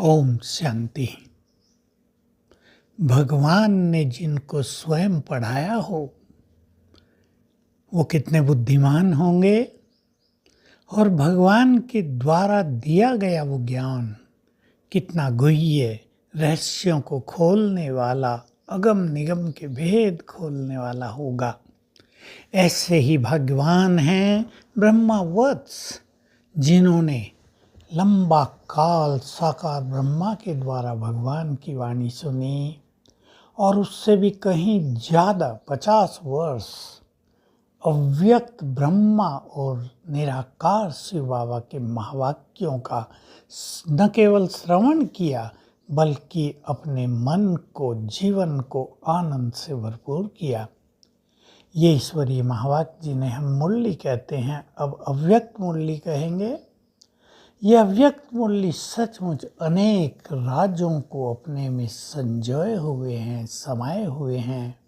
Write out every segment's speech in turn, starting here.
ओम शांति। भगवान ने जिनको स्वयं पढ़ाया हो वो कितने बुद्धिमान होंगे, और भगवान के द्वारा दिया गया वो ज्ञान कितना गुह्य, रहस्यों को खोलने वाला, अगम निगम के भेद खोलने वाला होगा। ऐसे ही भगवान हैं ब्रह्मावत्स, जिन्होंने लंबा काल साकार ब्रह्मा के द्वारा भगवान की वाणी सुनी, और उससे भी कहीं ज़्यादा 50 वर्ष अव्यक्त ब्रह्मा और निराकार शिव बाबा के महावाक्यों का न केवल श्रवण किया, बल्कि अपने मन को, जीवन को आनंद से भरपूर किया। ये ईश्वरीय महावाक्य जिन्हें हम मुरली कहते हैं, अब अव्यक्त मुरली कहेंगे। ये अव्यक्त मुरली सचमुच अनेक राजों को अपने में संजोए हुए हैं, समाये हुए हैं।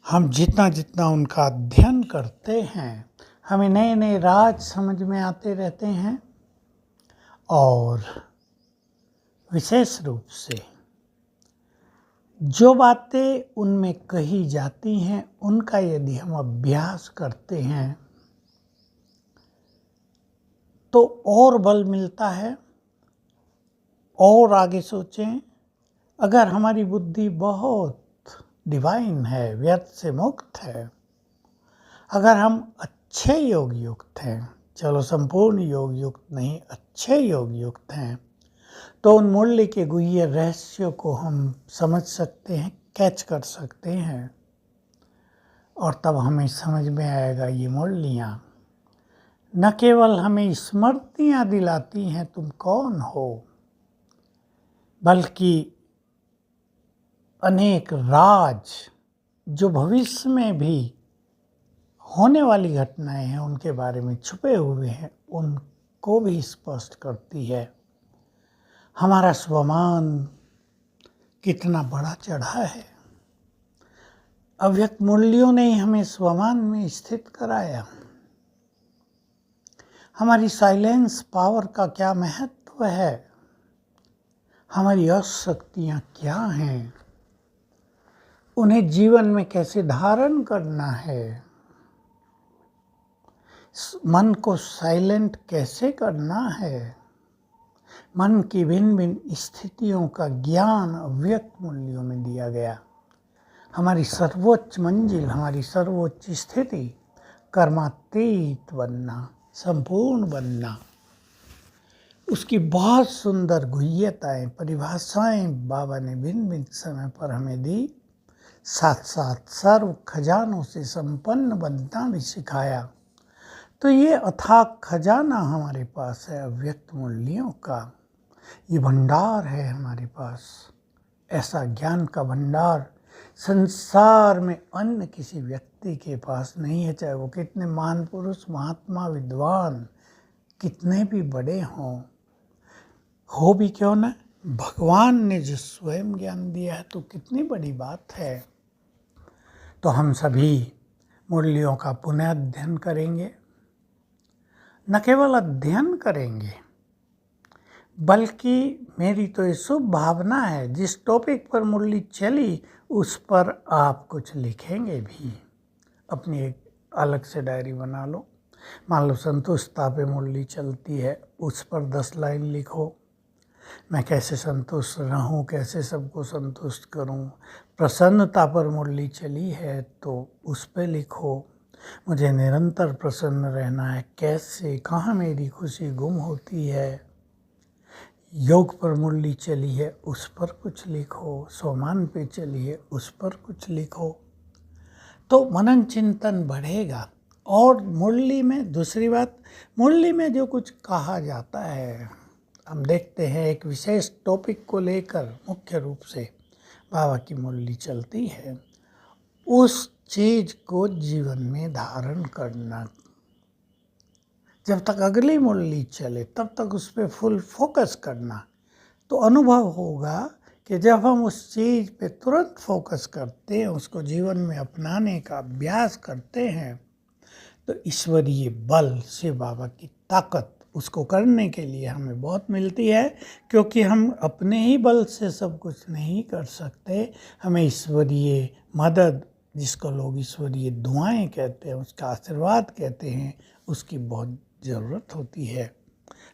हम जितना जितना उनका अध्ययन करते हैं, हमें नए नए राज समझ में आते रहते हैं, और विशेष रूप से जो बातें उनमें कही जाती हैं उनका यदि हम अभ्यास करते हैं तो और बल मिलता है, और आगे सोचें। अगर हमारी बुद्धि बहुत डिवाइन है, व्यर्थ से मुक्त है, अगर हम अच्छे योग युक्त हैं, चलो संपूर्ण योग युक्त नहीं, अच्छे योग युक्त हैं, तो उन मुरली के गुह्य रहस्यों को हम समझ सकते हैं, कैच कर सकते हैं, और तब हमें समझ में आएगा ये मुरलियाँ न केवल हमें स्मृतियाँ दिलाती हैं तुम कौन हो, बल्कि अनेक राज जो भविष्य में भी होने वाली घटनाएं हैं उनके बारे में छुपे हुए हैं, उनको भी स्पष्ट करती है। हमारा स्वमान कितना बड़ा चढ़ा है, अव्यक्त मूल्यों ने ही हमें स्वमान में स्थित कराया। हमारी साइलेंस पावर का क्या महत्व है, हमारी अशक्तियाँ क्या हैं, उन्हें जीवन में कैसे धारण करना है, मन को साइलेंट कैसे करना है। मन की भिन्न भिन्न स्थितियों का ज्ञान अव्यक्त मूल्यों में दिया गया। हमारी सर्वोच्च मंजिल, हमारी सर्वोच्च स्थिति कर्मातीत बनना, संपूर्ण बनना, उसकी बहुत सुंदर गुह्यताएं, परिभाषाएं बाबा ने भिन्न भिन्न समय पर हमें दी। साथ साथ सर्व खजानों से संपन्न बनना भी सिखाया। तो ये अथाक खजाना हमारे पास है अव्यक्त मूल्यों का, ये भंडार है हमारे पास। ऐसा ज्ञान का भंडार संसार में अन्य किसी व्यक्ति के पास नहीं है, चाहे वो कितने महान पुरुष, महात्मा, विद्वान कितने भी बड़े हों, हो भी क्यों न। भगवान ने जो स्वयं ज्ञान दिया है तो कितनी बड़ी बात है। तो हम सभी मुरलियों का पुनः अध्ययन करेंगे, न केवल अध्ययन करेंगे, बल्कि मेरी तो ये शुभ भावना है, जिस टॉपिक पर मुरली चली उस पर आप कुछ लिखेंगे भी। अपनी एक अलग से डायरी बना लो। मान लो संतुष्टता पे मुरली चलती है, उस पर 10 लाइन लिखो। मैं कैसे संतुष्ट रहूं, कैसे सबको संतुष्ट करूं। प्रसन्नता पर मुरली चली है तो उस पे लिखो, मुझे निरंतर प्रसन्न रहना है, कैसे, कहाँ मेरी खुशी गुम होती है। योग पर मुरली चली है उस पर कुछ लिखो, सोमान पे चली है उस पर कुछ लिखो, तो मनन चिंतन बढ़ेगा। और मुरली में दूसरी बात, मुरली में जो कुछ कहा जाता है, हम देखते हैं एक विशेष टॉपिक को लेकर मुख्य रूप से बाबा की मुरली चलती है, उस चीज़ को जीवन में धारण करना। जब तक अगली मुरली चले तब तक उस पर फुल फोकस करना, तो अनुभव होगा कि जब हम उस चीज़ पे तुरंत फोकस करते हैं, उसको जीवन में अपनाने का अभ्यास करते हैं, तो ईश्वरीय बल, शिव बाबा की ताकत उसको करने के लिए हमें बहुत मिलती है, क्योंकि हम अपने ही बल से सब कुछ नहीं कर सकते। हमें ईश्वरीय मदद, जिसको लोग ईश्वरीय दुआएं कहते हैं, उसका आशीर्वाद कहते हैं, उसकी बहुत ज़रूरत होती है।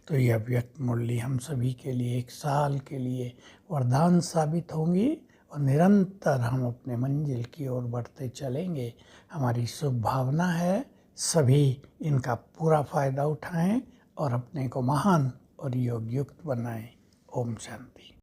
तो यह अव्यक्त मुरली हम सभी के लिए 1 साल के लिए वरदान साबित होंगी और निरंतर हम अपने मंजिल की ओर बढ़ते चलेंगे। हमारी शुभ भावना है सभी इनका पूरा फ़ायदा उठाएं और अपने को महान और योग युक्त बनाएं। ओम शांति।